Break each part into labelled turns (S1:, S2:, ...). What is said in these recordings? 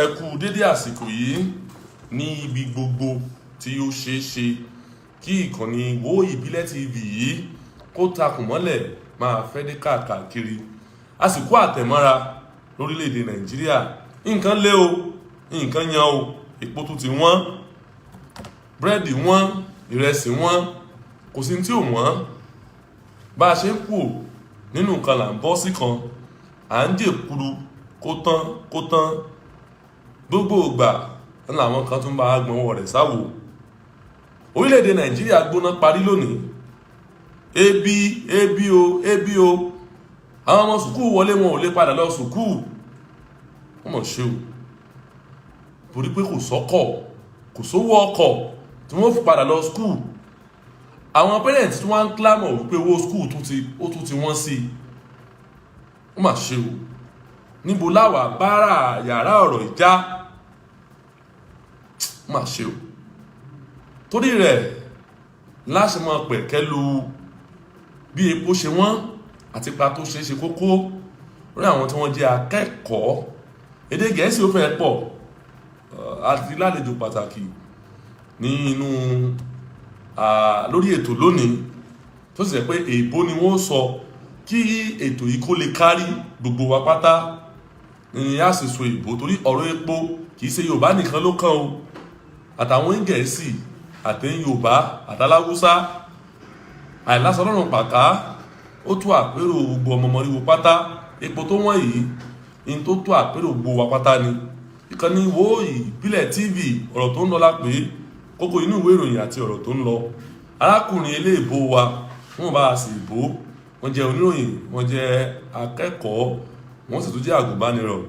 S1: Ẹ kú dédé àsìkò yìí ní ibi gbogbo tí ó ṣeéṣe kí ìkànnì Woisele TV yìí kó takùn mọ́lẹ̀ máa fẹ́ dé káàkiri. Àsìkò àtẹ̀mọ́ra lórílẹ̀-èdè Nàìjíríà. Nǹkan lé o, nǹkan yan o, epo tún ti wọ́n, búrẹ́dì wọ́n, ìrẹsì wọ́n, kò sí tí ò wọ́n. Bá a ṣe ń kú nínú nǹkan là ń bọ́ sí kan, à ń dè kuru kó tán. Gbogbo ìgbà làwọn kan tún bá gbọ́n wọ̀ rẹ̀ sáwò. Orílẹ̀-èdè Nàìjíríà gbóná parí lónìí. Ebi o. Àwọn ọmọ sùkúù wọlé wọn ò lè padà lọ sùkúù. Wọ́n mọ̀ ṣe o. Torí pé kò sówó ọkọ̀ tí wọ́n fi padà lọ sùkúù. Àwọn parents tí wọ́n ń clamor wípé owó sùkúù tún ti wọ́n sí. Wọ́n mà ṣe o. Níbo láwà bára yàrá ọ̀rọ̀ ìjà. Wọ́n mà ṣe o. Torí rẹ̀ láṣẹ máa pẹ̀kẹ́ lu bí epo ṣe wọ́n àti ipa tó ṣe kókó lórí àwọn tí wọ́n jẹ́ akẹ́kọ̀ọ́. Èdè Gẹ̀ẹ́sì ó fẹ́ pọ̀ àti lálejò pàtàkì ní inú lórí ètò lónìí tó sì jẹ́ pé èèbó ni wọ́n sọ kí ètò yìí kó lè kárí gbogbo wa pátá ní àṣìṣò èèbó torí ọ̀rọ̀ epo kì í ṣe Yorùbá nìkan ló kàn o àtàwọn Gẹ̀ẹ́sì àtẹ̀yìn Yorùbá àtàláwúsá àìlásọ lọ́rùn pàká ó tó àpérò gbogbo ọmọ mọ̀ríwó pátá. Epo tó wọ́n yìí in tó tó àpérò gbogbo wa pátá ni. Ìkànnì Woisele TV ọ̀rọ̀ tó ń lọ lápé kókó inú ìwé ìròyìn àti ọ̀rọ̀ tó ń lọ. Arákùnrin eléèbó wa wọ́n bá a sì bó, wọ́n jẹ́ oníròyìn, wọ́n jẹ́ akẹ́kọ̀ọ́, wọ́n sì tún jẹ́ àgùnbánirọ̀.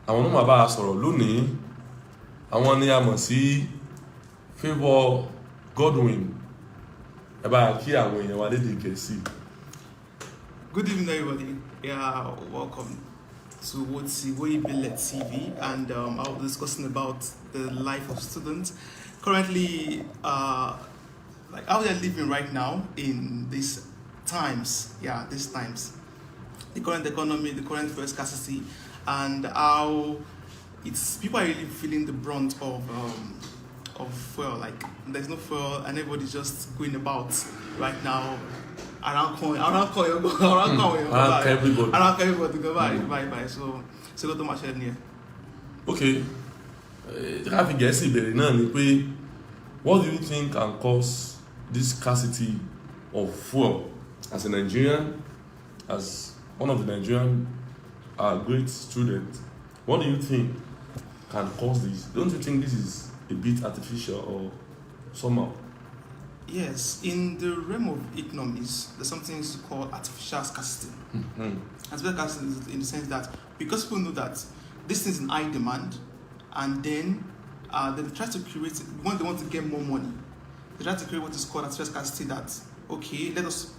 S1: Àwọn náà máa bá a sọ̀rọ̀ lónìí. Àwọn ni a mọ̀ sí Favour Godwin. Ẹ bá kí àwọn èèyàn wa lédè Gẹ̀ẹ́sì.
S2: Good evening, everybody. Yeah, welcome to Woisele TV, and I'll be discussing about the life of students currently, like how they're living right now in these times. Yeah, these times, the current economy, the current fuel scarcity, and how people are really feeling the brunt of fuel. Like there's no fuel, and everybody's just going about right now. Around everybody go buy. So go to my share here.
S1: Okay. Ká fi Gẹ̀ẹ́sì bẹ̀rẹ̀ náà ni pé what do you think can cause this scarcity of fuel? As a Nigerian, as one of the Nigerian great students, what do you think can cause this? Don't you think this is a bit artificial or somehow?
S2: Yes, in the realm of economics, there's something called artificial scarcity. Artificial scarcity is in the sense that because people know that this thing is in high demand, and then they try to create, when they want to get more money, they try to create what is called artificial scarcity. That okay, let us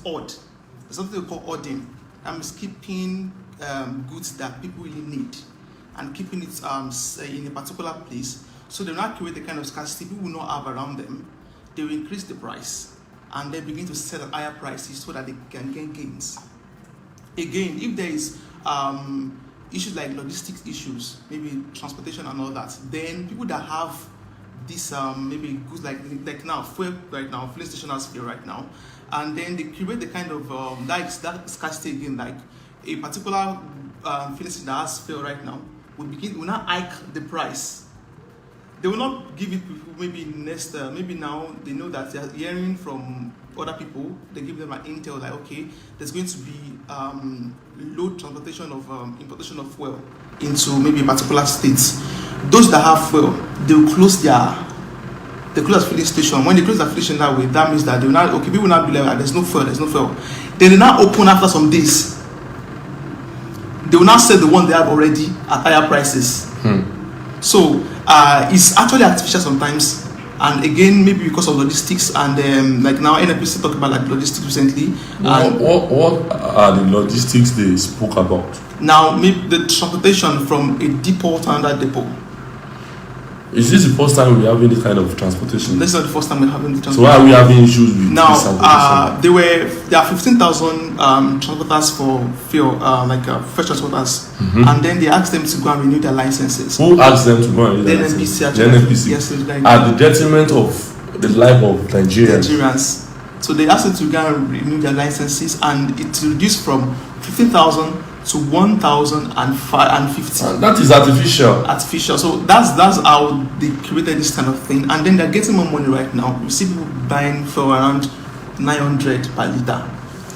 S2: hoard. There's something we call hoarding. It's keeping goods that people really need and keeping it in a particular place. So they will not create the kind of scarcity people will not have around them. They will increase the price and they begin to sell at higher prices so that they can gain gains. Again, if there is issues like logistics issues, maybe transportation and all that, then people that have this maybe goods like now fuel right now, fuel station has fuel right now, and then they create the kind of that scarcity again, like a particular fuel station that has fuel right now will now hike the price. They will not give it people maybe next, maybe now they know that they are hearing from other people, they give them an intel like, okay, there's going to be low transportation of importation of fuel into maybe particular states. Those that have fuel, they will close their filling station. When they close the filling station that way, that means that they will not, okay, people will not be like, there's no fuel. Then they now open after some days. They will now sell the one they have already at higher prices. So it's actually artificial sometimes, and again maybe because of logistics and like now NNPC talk about like logistics recently.
S1: What are the logistics they spoke about?
S2: Now maybe the transportation from a depot to another depot.
S1: Is this the first time we're having this kind of transportation?
S2: This is not the first time we're having the transportation.
S1: So why are we having issues with
S2: now,
S1: this transportation?
S2: there are 15,000 transporters for fuel, fresh transporters, and then they asked them to go and renew their licenses.
S1: Who asked them to go and renew their licenses?
S2: The
S1: NNPC.
S2: Yes,
S1: at the detriment of the life of
S2: Nigerians. So they asked them to go and renew their licenses, and it reduced from 15,000 to 1,050.
S1: That is artificial.
S2: Artificial. So that's how they created this kind of thing, and then they're getting more money right now. You see people buying for around 900 per liter.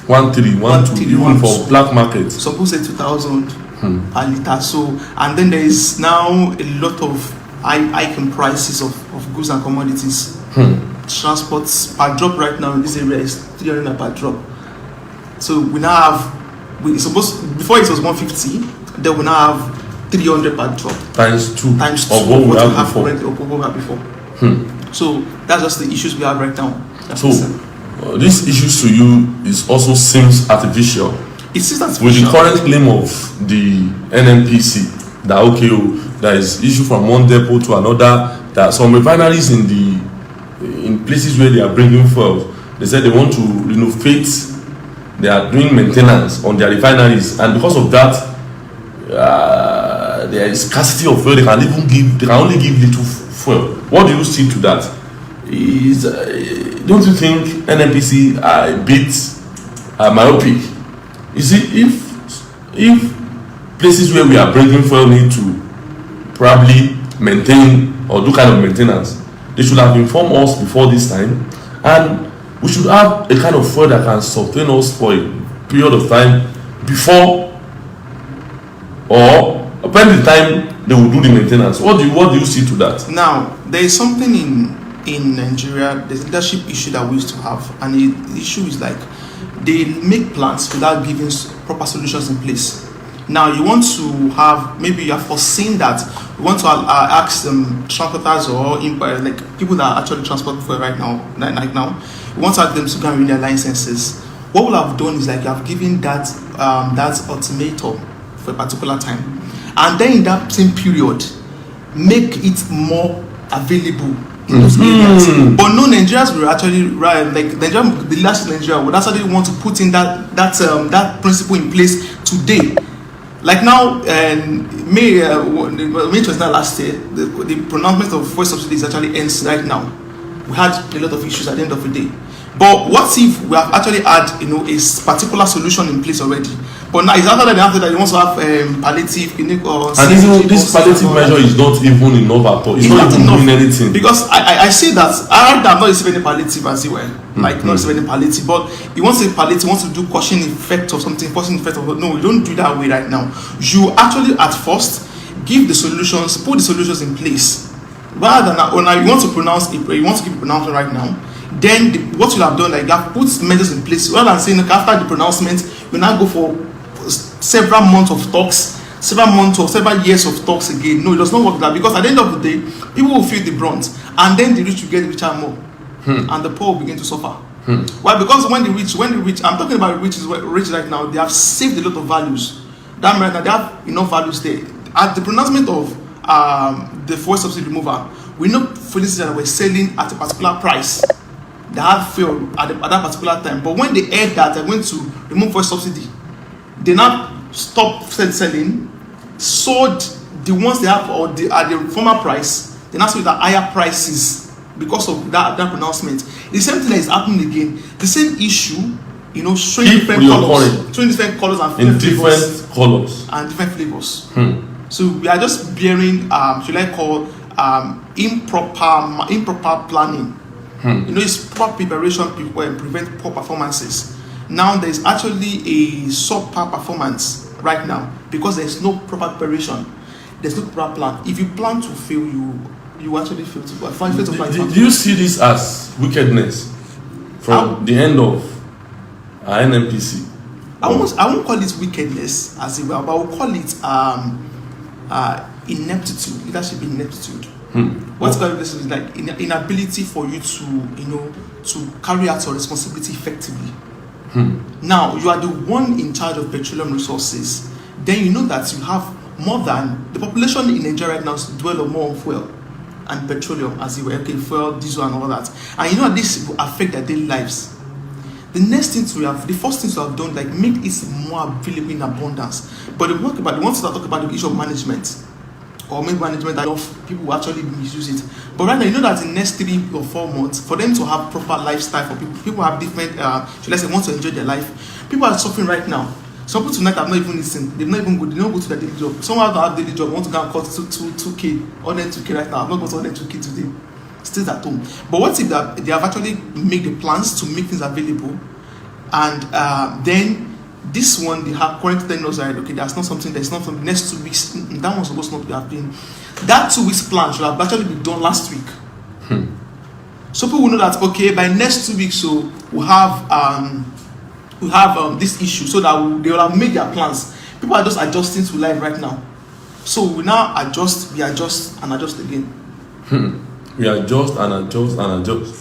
S1: 1,312 even for black market.
S2: Some people say 2,000 per liter. So, and then there is now a lot of hiking prices of goods and commodities. Transports per drop right now in this area is 300 per drop. So we now have, before it was 150, then we now have 300 per drop.
S1: Times two
S2: of
S1: what we had
S2: before. So that's just the issues we have right now.
S1: So these issues to you is also seems artificial.
S2: It seems artificial.
S1: With the current claim of the NNPC that there is issue from one depot to another, that some refineries in places where they are bringing fuel, they said they want to renovate. They are doing maintenance on their refineries, and because of that, there is scarcity of fuel. They can only give little fuel. What do you see to that? Don't you think NNPC are a bit myopic? You see, if places where we are bringing fuel need to probably maintain or do kind of maintenance, they should have informed us before this time, and we should have a kind of fuel that can sustain us for a period of time before or upon the time they will do the maintenance. What do you see to that?
S2: Now, there is something in Nigeria, there's a leadership issue that we used to have, and the issue is like they make plans without giving proper solutions in place. Now, you want to have, maybe you have foreseen that you want to ask them transporters or like people that are actually transporting for right now, you want to ask them to go and renew their licenses. What we'll have done is like you have given that ultimatum for a particular time, and then in that same period, make it more available in those areas. But no, Nigerians will actually the last Nigeria would actually want to put in that principle in place today. Like now, May 29 last year, the pronouncement of fuel subsidies actually ends right now. We had a lot of issues at the end of the day. But what if we have actually had a particular solution in place already? But now it's after that you want to have palliative clinic or
S1: and even this palliative measure is not even enough at all. It's not even doing anything.
S2: Because I say that I'm not receiving any palliative as well. Not receiving any palliative, but you want to palliative, wants to do caution effect or something, no, you don't do that way right now. You actually at first give the solutions, put the solutions in place. Rather than when you want to pronounce you want to give a pronouncement right now, then what you have done, like you have put measures in place. Rather than saying after the pronouncement, you now go for several months of talks, several years of talks again. No, it does not work that, because at the end of the day, people will feel the brunt, and then the rich will get richer more, and the poor will begin to suffer. Why? Because when the rich, I'm talking about rich right now, they have saved a lot of values. That right now they have enough values there. At the pronouncement of the fuel subsidy removal, we know for instance that we're selling at a particular price. They have fuel at that particular time, but when they heard that they're going to remove fuel subsidy, they now stop selling, sold the ones they have at the former price. They now sold at higher prices because of that pronouncement. The same thing that is happening again. The same issue, showing different colors and different colors and different flavors. So we are just bearing, should I call improper planning. It's poor preparation prevent poor performances. Now there is actually a subpar performance right now because there is no proper preparation. There's no proper plan. If you plan to fail, you actually fail to plan.
S1: Do you see this as wickedness from the end of NNPC?
S2: I won't call it wickedness as well, but I will call it ineptitude, leadership ineptitude. What's called this is like inability for you to carry out your responsibility effectively. Now you are the one in charge of petroleum resources. Then you know that you have more than the population in Nigeria right now dwell on more on fuel. and petroleum, as it were, okay, fuel, diesel, and all that. And you know this will affect their daily lives. The first thing to have done, like make it more available in abundance. But they want to talk about the issue of management, or maybe management that people will actually misuse it. But right now, you know that in the next 3 or 4 months, for them to have proper lifestyle, for people have different, let's say, want to enjoy their life. People are suffering right now. Some people tonight have not even listened. They've not even go. They don't go to their daily job. Some have daily job. Want to go and cut 2K, or then 2K right now. I'm not going to order 2K today. Still at home. But what if they have actually made the plans to make things available, and then this one they have currently telling us that okay, there's not something next 2 weeks. That one's supposed not to have been. That 2 weeks plan should have actually been done last week. So people will know that okay, by next 2 weeks, so we'll have this issue, so that they will have made their plans. People are just adjusting to life right now. So we now adjust, we adjust and adjust again.
S1: We adjust and adjust and adjust.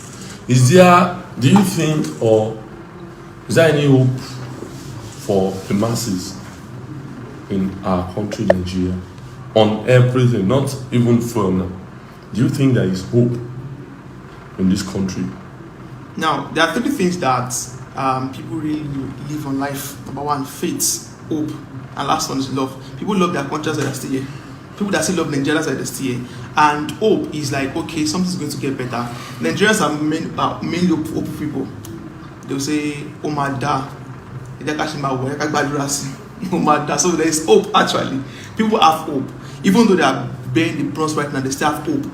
S1: Do you think, or is there any hope for the masses in our country, Nigeria, on everything, not even for now? Do you think there is hope in this country? Now,
S2: there are 3 things that people really live on life. Number 1, faith, hope, and last one is love. People love their countries that are still here. People that still love Nigerians that are still here. And hope is like, okay, something's going to get better. Nigerians are mainly hopeful people. They'll say, oh my dad, so there is hope actually. People have hope. Even though they are bearing the brunt right now, they still have hope.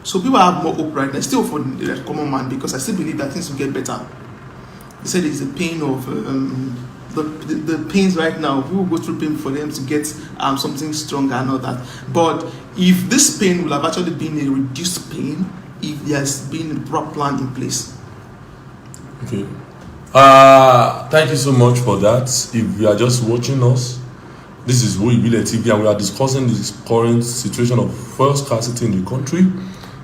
S2: So people have more hope right now, still for the common man, because I still believe that things will get better. They said it's the pain of the pains right now. People go through pain for them to get something stronger and all that. But if this pain will have actually been a reduced pain, if there's been a proper plan in place.
S1: Okay. Thank you so much for that. If you are just watching us, this is woisele TV, and we are discussing the current situation of fuel scarcity in the country.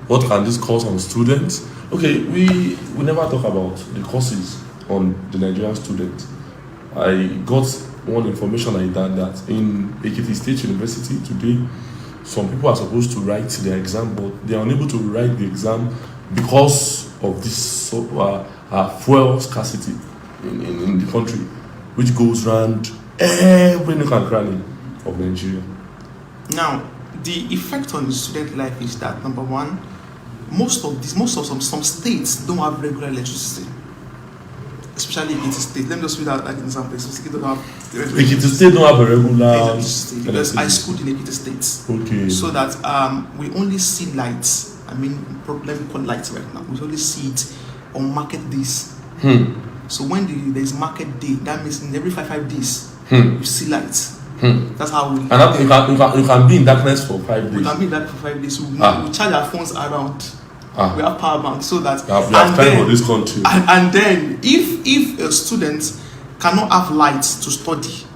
S1: What can this cause on students? Okay, we never talk about the causes on the Nigerian students. I got one information like that in Ekiti State University today, some people are supposed to write their exam, but they are unable to write the exam because of this fuel scarcity in the country, which goes around every nook and cranny of Nigeria.
S2: Now, the effect on the student life is that, number 1, some states don't have regular electricity. Especially Ekiti State. Let me just read out like an example.
S1: Ekiti State don't have a regular
S2: electricity because I schooled in Ekiti State.
S1: Okay.
S2: So that we only see lights. Let me call lights right now. We only see it on market days. So when there's market day, that means in every 5 days you see lights. That's how we.
S1: And you can be in darkness for 5 days.
S2: We can be in darkness for 5 days. We charge our phones around. We have power banks, so that
S1: we have time for this country.
S2: And then if a student cannot have lights to study,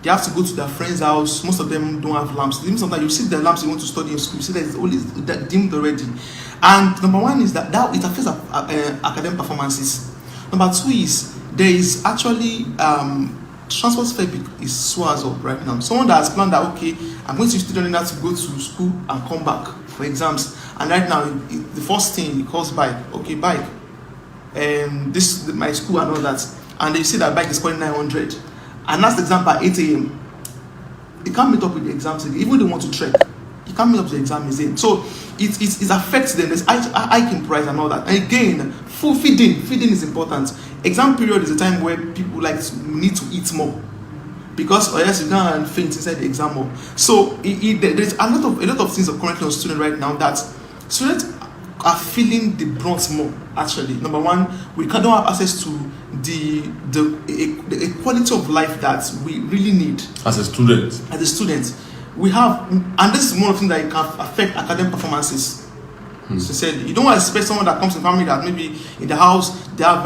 S2: they have to go to their friend's house. Most of them don't have lamps. Even sometimes you see the lamps you want to study in school, you see that it's only dimmed already. And number 1 is that it affects academic performances. Number 2 is there is actually transport fare is soars up right now. Someone that has planned that, okay, I'm going to study that to go to school and come back for exams, and right now the first thing he calls bike, okay, bike, this my school and all that, and they say that bike is calling 900, and that's the exam by 8 a.m. He can't meet up with the exams again. Even if they want to trek, he can't meet up with the exam again. So it affects them. There's hiking price and all that. And again, feeding is important. Exam period is a time where people need to eat more, because or else you can't faint inside the exam hall. So there's a lot of things are currently on students right now that students are feeling the brunt more. Actually, number 1, we cannot have access to the quality of life that we really need
S1: as a student.
S2: We have, and this is one of the things that can affect academic performances. Sincerely, you don't expect someone that comes in family that maybe in the house they have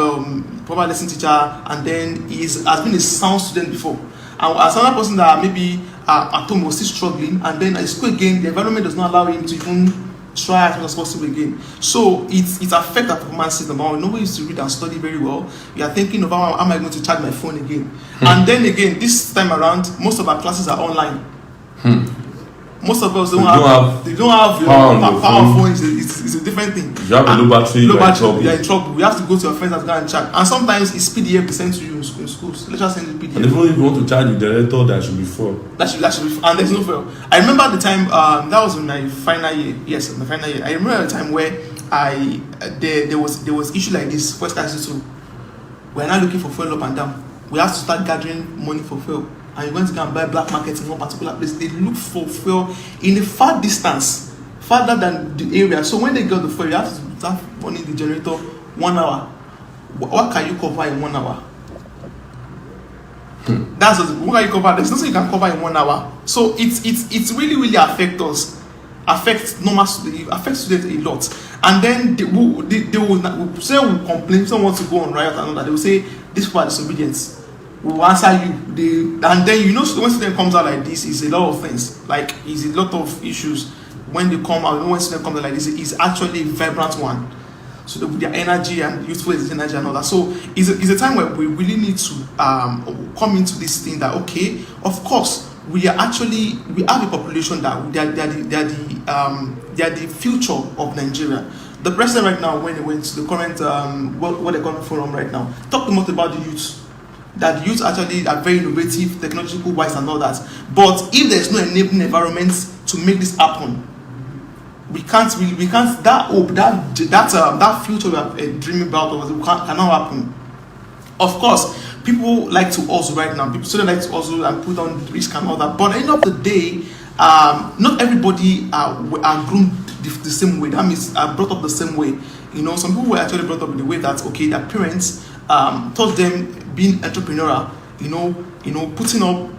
S2: proper lesson teacher, and then has been a sound student before, and as another person that maybe at home was still struggling, and then at school again the environment does not allow him to even try as much as possible again. So it affects our performances. Number 1, nobody used to read and study very well. You are thinking of how am I going to charge my phone again? And then again, this time around, most of our classes are online. Most of us
S1: They don't have power on your
S2: power
S1: phone.
S2: phone. It's a different thing.
S1: If you have a low battery, you're in trouble.
S2: You're in trouble. You have to go to your friends and go and chat. And sometimes it's PDF they send to you in schools. Let's just send you PDF.
S1: And even if you want to charge the director, that should be full.
S2: That should be, and there's no fail. I remember the time that was in my final year. Yes, in my final year. I remember the time where there was issue like this for scarcity. We're now looking for fuel up and down. We have to start gathering money for fuel. And you're going to go and buy black market in one particular place. They look for fuel in a far distance, farther than the area. So when they got the fuel, you have to start running the generator 1 hour. What can you cover in 1 hour? That's what can you cover? There's nothing you can cover in 1 hour. So it's really affects us, affects normal students, affects students a lot. And then they will say we complain, someone wants to go on riot and all that. They will say this for disobedience. We will answer you. And then when student comes out like this, it's a lot of things. Like it's a lot of issues when they come out. When student comes out like this, it's actually a vibrant one. So with their energy and youthful energy and all that. So it's a time where we really need to come into this thing that okay, of course we have a population that they are the future of Nigeria. The president right now, when he went to the current what they call forum right now, talked a lot about the youth. That the youth actually are very innovative, technological wise and all that. But if there's no enabling environment to make this happen, we can't that hope, that future we are dreaming about cannot happen. Of course, people like to also right now, people still like to also and put on risk and all that. But at the end of the day, not everybody are groomed the same way. That means are brought up the same way. Some people were actually brought up in the way that okay, their parents taught them being entrepreneurial, putting up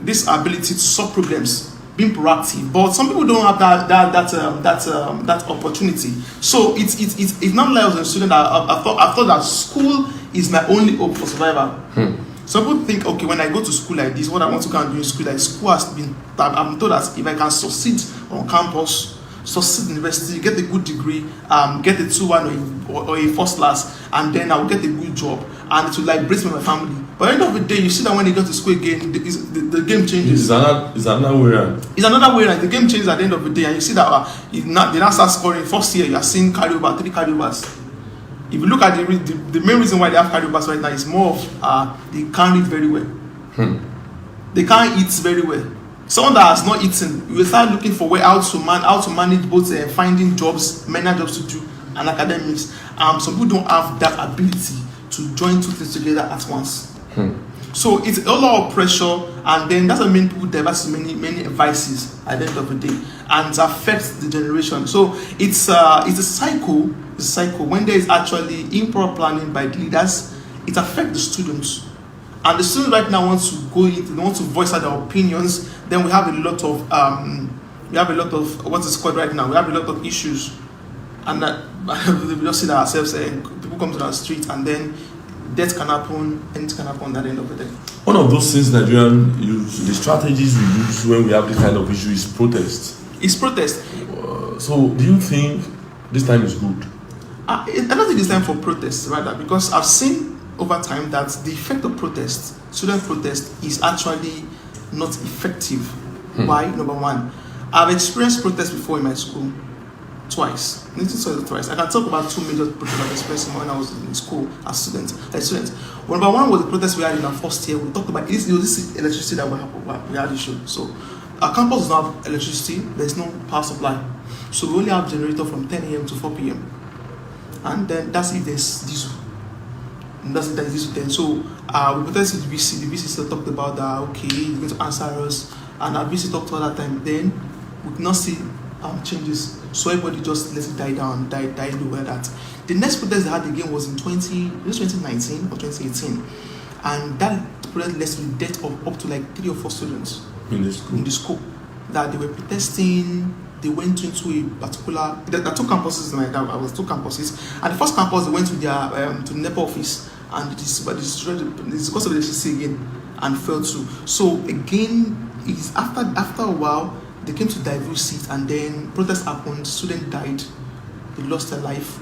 S2: this ability to solve problems, being proactive. But some people don't have that opportunity. So it's not like as a student that I thought that school is my only hope for survival. Some people think, okay, when I go to school like this, what I want to go and do in school, like school has been. I'm told that if I can succeed on campus, succeed in university, get a good degree, get a 2-1 or a first class, and then I'll get a good job, and it will liberate my family. But at the end of the day, you see that when you go to school again, the game changes.
S1: It's another way around.
S2: It's another way around. The game changes at the end of the day, and you see that they now start scoring. First year, you are seeing carryover, 3 carryovers. If you look at the main reason why they have carryovers right now is more of they can't read very well. They can't eat very well. Someone that has not eaten, you will start looking for how to manage both finding jobs, many jobs to do, and academics. Some people don't have that ability to join two things together at once. So it's a lot of pressure, and then that's what many people divert many vices at the end of the day, and it affects the generation. So it's a cycle. It's a cycle. When there is actually improper planning by the leaders, it affects the students. And the students right now want to go into, they want to voice out their opinions. Then we have a lot of what is called right now. We have a lot of issues, and that we just see that ourselves. People come to the street, and then death can happen, anything can happen at the end of the day.
S1: One of those things Nigerians use, the strategies we use when we have this kind of issue is protest.
S2: It's protest.
S1: So do you think this time is good?
S2: I don't think it's time for protest, rather, because I've seen over time that the effect of protest, student protest, is actually not effective. Why? Number one, I've experienced protest before in my school twice. I can talk about 2 major protests I've experienced when I was in school as students. Number one was the protest we had in our first year. We talked about this electricity that we had issue. So our campus does not have electricity. There's no power supply. So we only have generator from 10 a.m. to 4 p.m. And then that's if there's diesel. And that's if there's diesel then. So we protested the VC. The VC still talked about that, okay, he's going to answer us. And our VC talked all that time. Then we could not see changes. So everybody just let it die down, die low like that. The next protest they had again was in 2019 or 2018. And that protest led to the death of up to like 3 or 4 students
S1: In the school.
S2: That they were protesting. They went into a particular. There are 2 campuses like that. I was 2 campuses, and the first campus they went to their to the NEPA office, and it's because of the electricity again, and fell too. So again, it's after a while they came to divulge it, and then protest happened. Students died, they lost their life,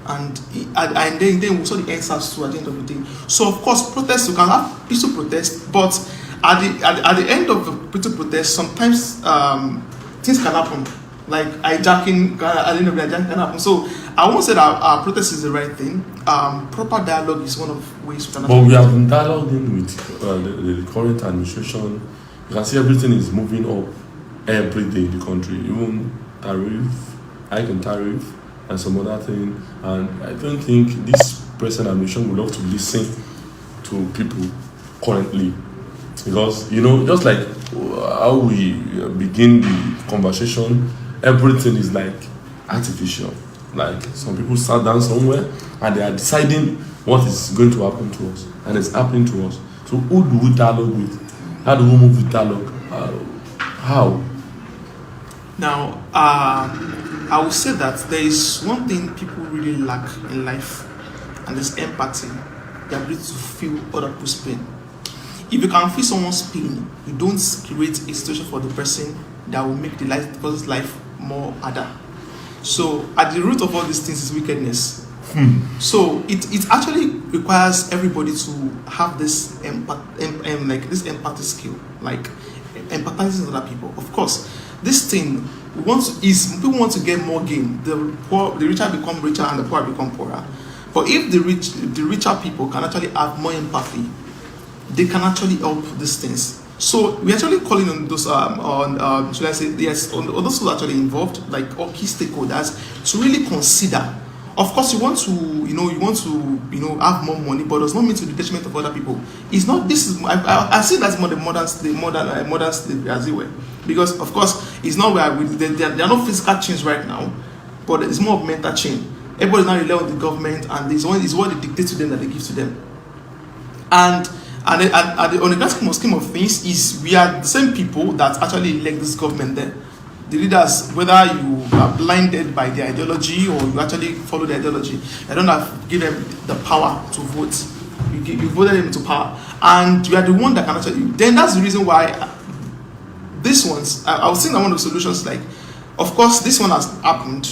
S2: and then we saw the answers too at the end of the day. So of course, protests, you can have peaceful protest, but at the end of the peaceful protest, sometimes things can happen, like hijacking. At the end of the hijacking can happen. So I won't say that our protest is the right thing. Proper dialogue is one of ways.
S1: But we have been dialoguing with the current administration. You can see everything is moving up every day in the country, even hike in tariff, and some other thing. And I don't think this present administration would love to listen to people currently, because just like how we begin the conversation, everything is like artificial. Like some people sat down somewhere and they are deciding what is going to happen to us, and it's happening to us. So who do we dialogue with? How do we move with dialogue? How?
S2: Now, I would say that there is one thing people really lack in life, and it's empathy, the ability to feel other people's pain. If you can feel someone's pain, you don't create a situation for the person that will make the person's life more harder. So, at the root of all these things is wickedness. So it actually requires everybody to have this this empathy skill, like empathizing with other people. Of course, this thing people want to get more gain. The richer become richer and the poor become poorer. But if the richer people can actually have more empathy, they can actually help these things. So we're actually calling on those should I say yes, on those who are actually involved, like all key stakeholders, to really consider. Of course, you want to have more money, but it does not mean to the detriment of other people. It's not. This is I see that's more the modern slavery as it were, because of course it's not where there are no physical change right now, but it's more of mental change. Everybody now rely on the government, and it's what they dictate to them that they give to them. And on the grand scheme of things, is we are the same people that actually elect this government there. The leaders, whether you are blinded by their ideology or you actually follow the ideology, I don't have to give them the power to vote. You voted them into power, and you are the one that can actually. Then that's the reason why this one's. I was saying that one of the solutions, like, of course, this one has happened.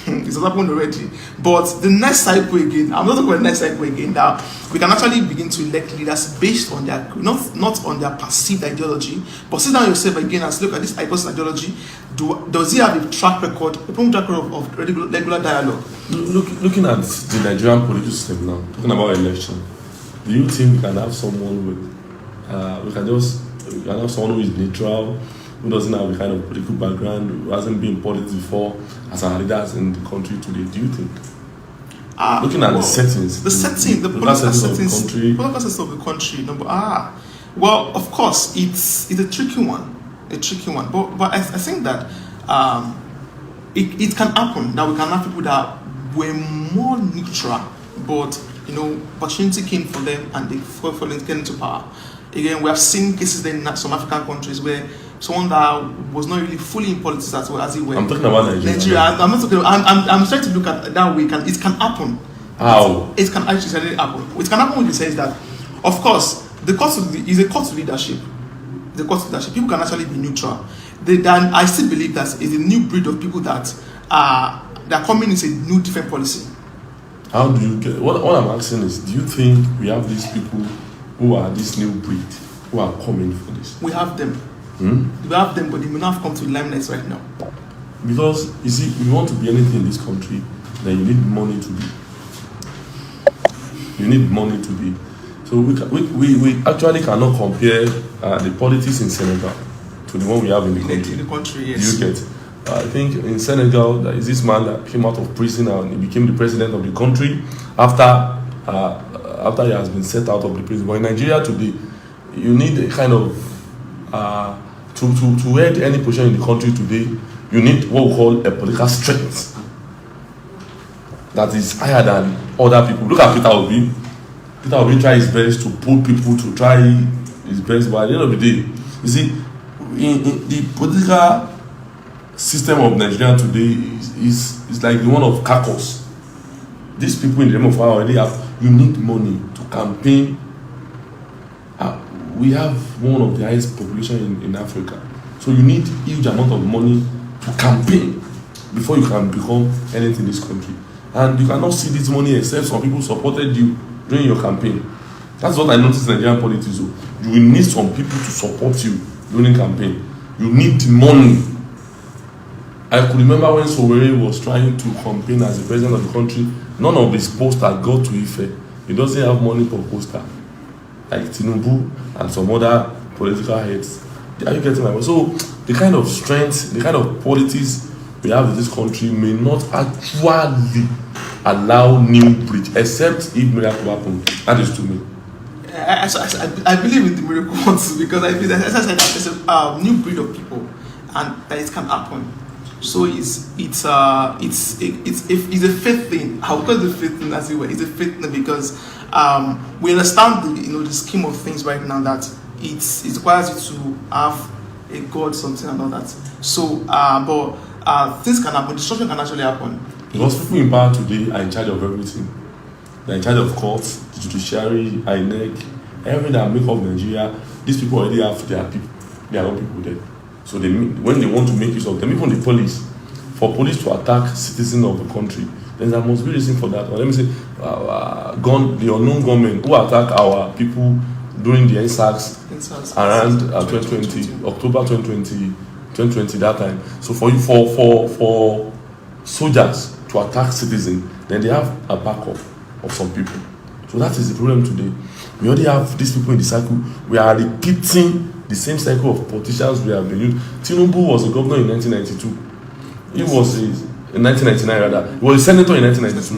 S2: It has happened already. But the next cycle again, I'm not talking about the next cycle again. Now we can actually begin to elect leaders based on their not on their perceived ideology, but sit down yourself again and look at this person's ideology. Does he have a track record, of regular dialogue?
S1: Looking at the Nigerian political system now, talking about election, do you think we can have someone with we can have someone who is neutral, who doesn't have a kind of political background, who hasn't been in politics before, as our leaders in the country today? Do you think? Looking at the settings,
S2: the political settings of the country. Well, of course, it's a tricky one. But I think that it can happen that we can have people that were more neutral, but opportunity came for them and they came into power. Again, we have seen cases in some African countries where someone that was not really fully in politics as well as it were.
S1: I'm talking about Nigeria.
S2: I'm not talking. I'm trying to look at that way. It can happen.
S1: How?
S2: It can actually happen. It can happen when you say that. Of course, the cost is a cost to leadership. The cost of leadership. People can actually be neutral. Then I still believe that it's a new breed of people that are coming into a new different policy.
S1: How do you get? What I'm asking is, do you think we have these people who are this new breed who are coming for this?
S2: We have them. We have them, but they may not have come to the limelight right now.
S1: Because you see, if you want to be anything in this country, then you need money to be. You need money to be. So we actually cannot compare the politics in Senegal to the one we have in the country.
S2: In the country, yes.
S1: You get? I think in Senegal, there is this man that came out of prison and he became the president of the country after he has been set out of the prison. But in Nigeria today, you need a kind of to head any position in the country today, you need what we call a political strength that is higher than other people. Look at Peter Obi. Peter Obi tried his best to pull people to try his best, but at the end of the day, you see, in the political system of Nigeria today is like the one of Kakos. These people in the name of power already you need money to campaign. We have one of the highest population in Africa, so you need huge amount of money to campaign before you can become anything in this country. And you cannot see this money except some people supported you during your campaign. That's what I noticed in Nigerian politics. So you will need some people to support you during campaign. You need money. I could remember when Sowore was trying to campaign as the president of the country, none of his posters got to Ife. He doesn't have money for poster. Like Tinubu and some other political heads. Are you getting my point? So the kind of strength, the kind of politics we have in this country may not actually allow new breed, except if miracle happen. That is to me.
S2: I believe in the miracle ones because I believe that, as I said, there's a new breed of people, and that it can happen. So it's a faith thing. I would call it a faith thing as it were. It's a faith thing because we understand the scheme of things right now, that it requires you to have a God, something and all that. So but things can happen. Destruction can actually happen.
S1: Because people in power today are in charge of everything. They're in charge of courts, the judiciary, INEC, everything that make up Nigeria. These people already have their people, their own people there. So when they want to make use of them, even the police, for police to attack citizens of the country, then there must be reason for that. Or let me say, the unknown gunmen who attack our people during the NSACs around 2020, October 2020, that time. So for soldiers to attack citizens, then they have a backup of some people. So that is the problem today. We already have these people in the cycle. We are repeating the same cycle of politicians we have been using. Tinubu was a governor in 1992. He was in 1999 rather. He was a senator in 1992.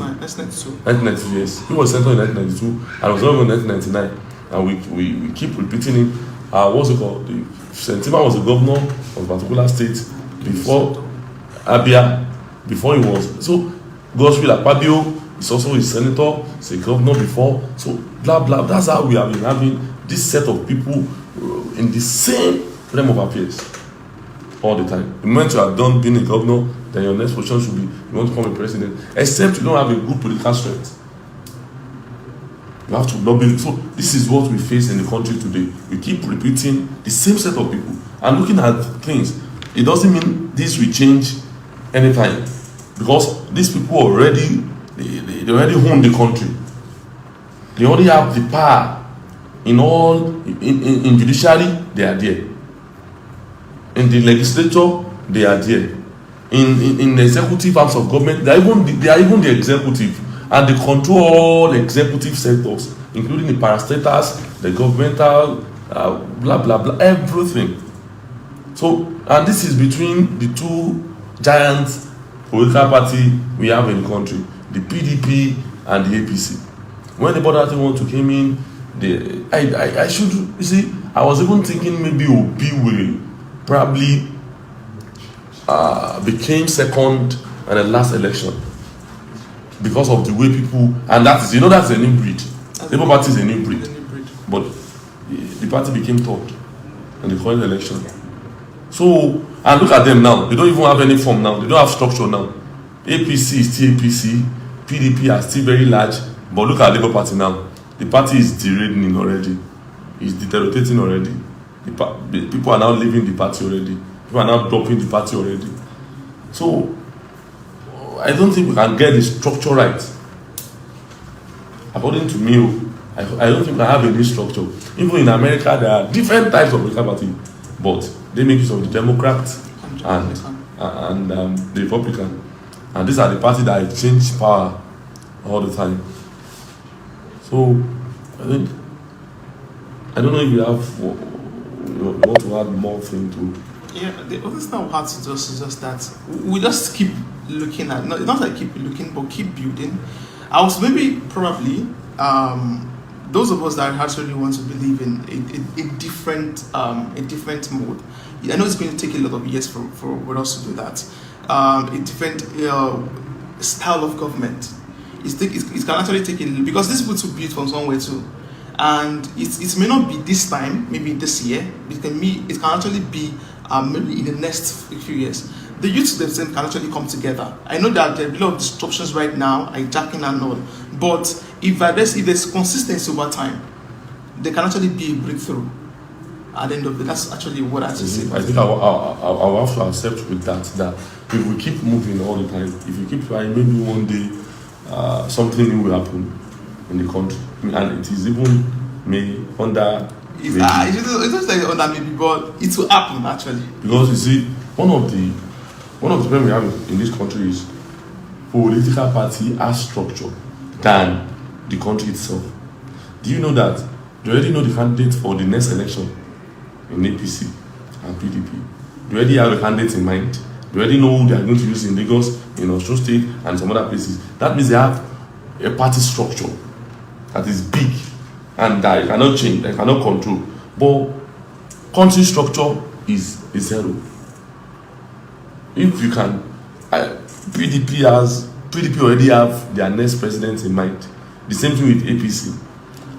S1: 1992, yes. He was a senator in 1992 and was governor in 1999. And we keep repeating it. What's it called? Sentima was a governor of a particular state before Abia, before he was. So Godswill Akpabio is also a senator, he's a governor before. So blah blah. That's how we have been having this set of people in the same realm of affairs all the time. The moment you are done being a governor, then your next position should be you want to become a president. Except you don't have a good political strength. You have to lobby. So this is what we face in the country today. We keep repeating the same set of people and looking at things. It doesn't mean this will change anytime, because these people already they already own the country. They already have the power. In judiciary, they are there. In the legislature, they are there. In the executive arms of government, they are even the executive, and they control all executive sectors, including the parastatals, the governmental, blah blah blah, everything. So, and this is between the two giant political party we have in the country, the PDP and the APC. When the border thing want to came in, I should, you see, I was even thinking maybe Obi will probably became second in the last election because of the way people, and that is, that's a new breed. Labour Party is a new breed, but the party became third in the current election. So, and look at them now, they don't even have any form now, they don't have structure now. APC is still APC, PDP are still very large, but look at Labour Party now. The party is derailing already. It's deteriorating already. The people are now leaving the party already. People are now dropping the party already. So, I don't think we can get the structure right. According to me, I don't think we can have a new structure. Even in America, there are different types of political party, but they make use of the Democrats and the Republican. And these are the parties that exchange power all the time. So, I don't know if you want to add more thing to.
S2: Yeah, the other thing I had to just is just that we just keep looking at, not like keep looking, but keep building. I was probably those of us that actually want to believe in a different mode. I know it's going to take a lot of years for us to do that. A different style of government. It can actually take a little, because this people to build from somewhere too, and it may not be this time, maybe this year. It can actually be maybe in the next few years. The youth themselves can actually come together. I know that there are a lot of disruptions right now, hijacking and all, but if there's consistency over time, there can actually be a breakthrough at the end of it. That's actually what I have to say.
S1: I think I'll have to accept with that if we keep moving all the time, if you keep trying, maybe one day something new will happen in the country. And it is even may under.
S2: It's not like under maybe, but it will happen actually.
S1: Because you see, one of the problems we have in this country is political party has structure than the country itself. Do you know that they already know the candidate for the next election in APC and PDP? They already have a candidate in mind. They already know who they are going to use in Lagos, in Osun State, and some other places. That means they have a party structure that is big and that you cannot change, you cannot control. But country structure is zero. If you can, PDP already have their next president in mind. The same thing with APC.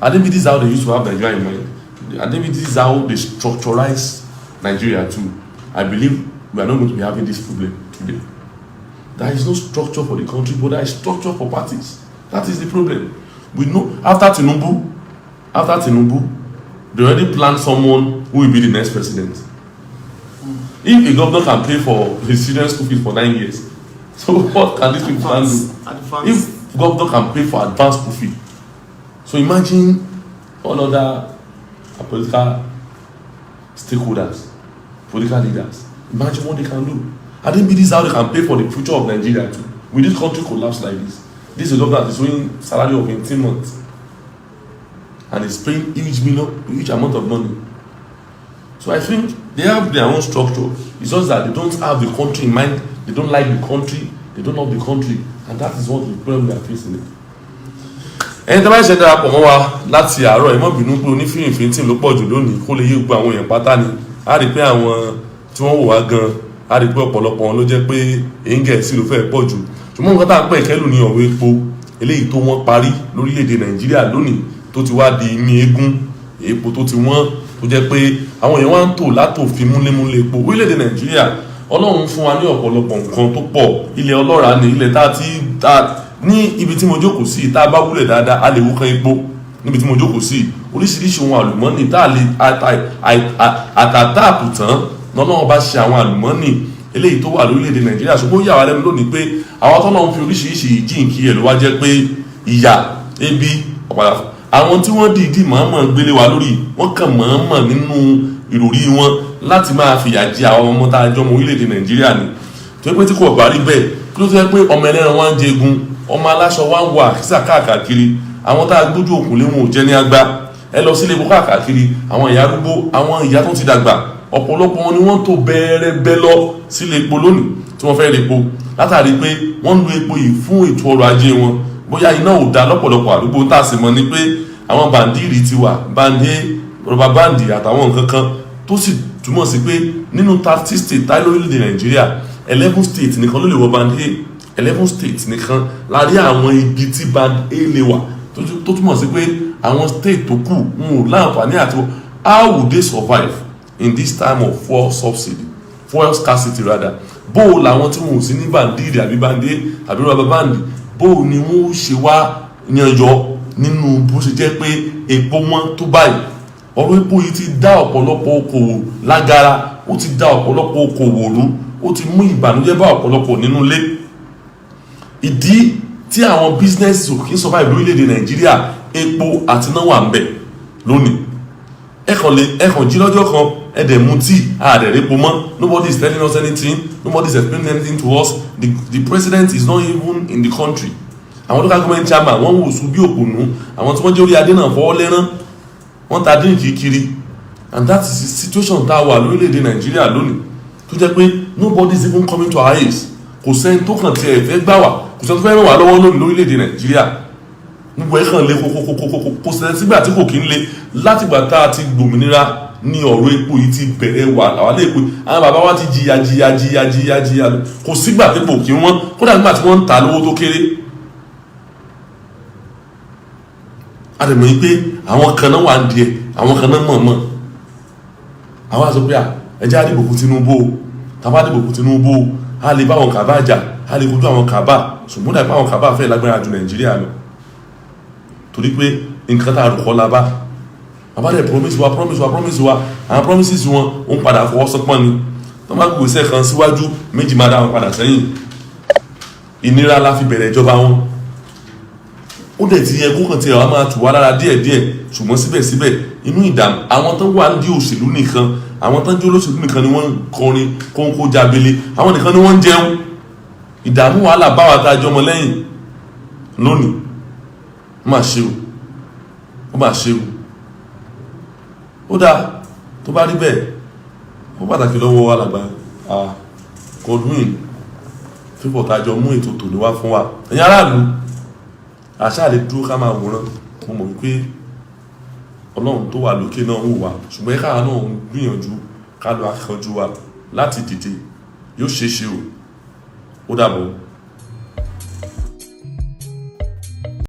S1: I think this is how they used to have Nigeria in mind. I think this is how they structurize Nigeria too. I believe we are not going to be having this problem today. There is no structure for the country, but there is structure for parties. That is the problem. We know after Tinubu, they already planned someone who will be the next president. If a governor can pay for his children's school fees for 9 years, so what can these people do? If governor can pay for advanced school fee, so imagine all other political stakeholders, political leaders. Imagine what they can do. I think this is how they can pay for the future of Nigeria too. Will this country collapse like this? This is a government that is owing salary of 18 months and is paying huge amount of money. So I think they have their own structure. It's just that they don't have the country in mind. They don't like the country. They don't love the country, and that is what the problem we are facing. Ẹni tí a bá ṣe darapọ̀ mọ́ wa láti àárọ̀ ẹ má bínú pé onífìrìfìrì tí ló pọ̀ jù lónìí kó lè yé gbogbo àwọn èèyàn pátá ni. A rí pé àwọn tí wọ́n wò wá gan, a rí pé ọ̀pọ̀lọpọ̀ wọn ló jẹ́ pé èyí Gẹ̀ẹ́sì ló fẹ́ pọ̀ jù. Ṣùgbọ́n nǹkan tá à ń pè kẹ́lù ní ọ̀rọ̀ epo eléyìí tó wọ́n parí lórílẹ̀‐èdè Nàìjíríà lónìí tó ti wá di ní eégún epo tó ti wọ́n tó jẹ́ pé àwọn èèyàn wá ń tò látòfin múlémúlé epo orílẹ̀‐èdè Nàìjíríà. Ọlọ́run fún wa ní ọ̀pọ̀lọpọ̀ nǹkan tó pọ̀ ilẹ̀ ọlọ́ràá ní ilẹ̀ ní ibi tí mo jókòó sí tá a bá wúlẹ̀ dáadáa a lè wú kan epo níbi tí mo jókòó sí oríṣiríṣi ohun àlùmọ́nì tá a lè àtàtàkù tán lọ́nà bá ṣe àwọn àlùmọ́nì eléyìí tó wà lórílẹ̀‐èdè Nàìjíríà ṣùgbọ́n ó yà wá lẹ́nu lónìí pé àwọn tọ́nà ń fi oríṣiríṣi ìjìnkí ẹ̀ ló wá jẹ́ pé ìyà ebi ọ̀pàdà àwọn tí wọ́n dìídì mọ̀ọ́mọ̀ gbélé wa lórí wọ́n kàn mọ̀ọ́mọ̀ nínú ìròrí wọn láti máa fìyà jẹ àwọn ọmọ tá a jọ ọmọ orílẹ̀‐èdè Nàìjíríà ni tó yẹ pé tí kò bá rí bẹ́ẹ̀ kí ló tó yẹ pé ọmọ ẹlẹ́ran wá ń jẹgun ọmọ aláṣọ wá ń wọ àkísà káàkiri àwọn tá a gbójú òkun lé wọn ò jẹ́ ní agbá ẹ lọ sílé epo káàkiri àwọn ìyá arúgbó àwọn ìyá tó ti dàgbà ọ̀pọ̀lọpọ̀ wọn ni wọ́n tó bẹ́ẹ̀rẹ́bẹ́ lọ sílé epo lónìí tí wọ́n fẹ́ rí epo látàrí pé wọ́n ń lo epo yìí fún ètò ọrọ̀ ajé wọn bóyá iná ò dá lọ́pọ̀lọpọ̀ àdúgbò tá a sì mọ̀ ni pé àwọn bàndìrì ti wà bàndé rọba báǹdì àtàwọn nǹkan kan tó sì túmọ̀ sí pé nínú 30 state táyé lórílẹ̀‐èdè Nàìjíríà 11 state nìkan ló lè wọ band A 11 states nìkan láàrin àwọn ibi tí band A lè wà tó túmọ̀ sí pé àwọn state tó kù ń wò láǹfààní àti how would they survive in this time of fuel scarcity rather bó o làwọn tí wọn ò sí ní bàndìrì àbí band A àbí rọba báǹdì bó o ni wọn ó ṣe wá yanjọ nínú bó ṣe jẹ́ pé epo wọn tó báyìí ọ̀rọ̀ epo yìí ti dá ọ̀pọ̀lọpọ̀ okòwò lágara ó ti dá ọ̀pọ̀lọpọ̀ okòwò rú ó ti mú ìbànújẹ́ bá ọ̀pọ̀lọpọ̀ nínú ilé ìdí tí àwọn business ò kí ń survive lórílẹ̀‐èdè Nàìjíríà epo àti náà wà ń bẹ̀ lónìí ẹ̀kàn jí lọ́jọ́ kan ẹ̀dẹ̀ mú tí ààrẹ epo mọ́ nobody is telling us anything nobody is explaining anything to us the president is not even in the country àwọn local government chairman wọ́n wò sùn bí òpònú àwọn tí wọ́n jẹ́ orí adé náà fọwọ́ lẹ́rán wọ́n ta dínkì kiri and that is the situation tá a wà lórílẹ̀‐èdè Nàìjíríà lónìí tó jẹ́ pé nobody is even coming to our aid kò sẹ́ni tó kàn tiẹ̀ fẹ́ gbà wá kò sẹ́ni tó fẹ́ ràn wá lọ́wọ́ lónìí lórílẹ̀‐èdè Nàìjíríà gbogbo ẹ̀ kàn lé kókókókókó kò sẹ́ni sígbà tí kò kí ń lé látìgbà tá a ti gbòmìnira ní ọ̀rọ̀ epo yìí ti bẹ̀rẹ̀ wà àwọn ilé epo àwọn bàbá wa ti jìyà kò sígbà tí kò kí wọ́n kódà nígbà tí wọ́n ń ta lówó tó kéré àdèmọ̀ yìí pé àwọn kan náà wà ń diẹ àwọn kan náà mọ̀ àwọn àṣọ pé ẹjẹ́ àdìbò fún Tinubu tàbá àdìbò fún Tinubu a lè bá àwọn kàbá jà a lè kojú àwọn kàbá ṣùgbọ́n dàbí àwọn kàbá fẹ́ lágbára ju Nàìjíríà lọ torí pé nǹkan tá a rò kọ́ la bá bàbá rẹ̀ promise wa àwọn promises wọn ó ń padà fọwọ́ sọpọ́n ni tó má gbèsè kan síwájú méjì má dá wọn padà sẹ́yìn ìnira la fi bẹ̀rẹ̀ ìjọba wọn ó dẹ̀ ti yẹ kó kàn tiẹ̀ wá máa tù wá lára díẹ̀díẹ̀ ṣùgbọ́n síbẹ̀síbẹ̀ inú ìdààmú àwọn tó wà ní òṣèlú nìkan àwọn tó ń jó olóṣèlú nìkan ni wọ́n ń kọrin kóńkó jábélé àwọn nìkan ni wọ́n ń jẹun ìdààmú wàhálà báwa tá a jọmọ lẹ́yìn lónìí ó mà ṣe o ó dáa tó bá rí bẹ́ẹ̀ ó pàtàkì lọ́wọ́ alàgbà Godwin fífọ̀ tá a jọ mú ètò tòní wá fún wa ẹ̀yin aráàlú àṣà lè dúró ká máa wòran mo mọ̀ wípé Ọlọ́run tó wà lókè náà ń wò wá ṣùgbọ́n káà náà ń gbìyànjú ká lọ akẹ́kọ̀ọ́ wa láti dìde yóò ṣeé ṣe o ó dàbọ̀.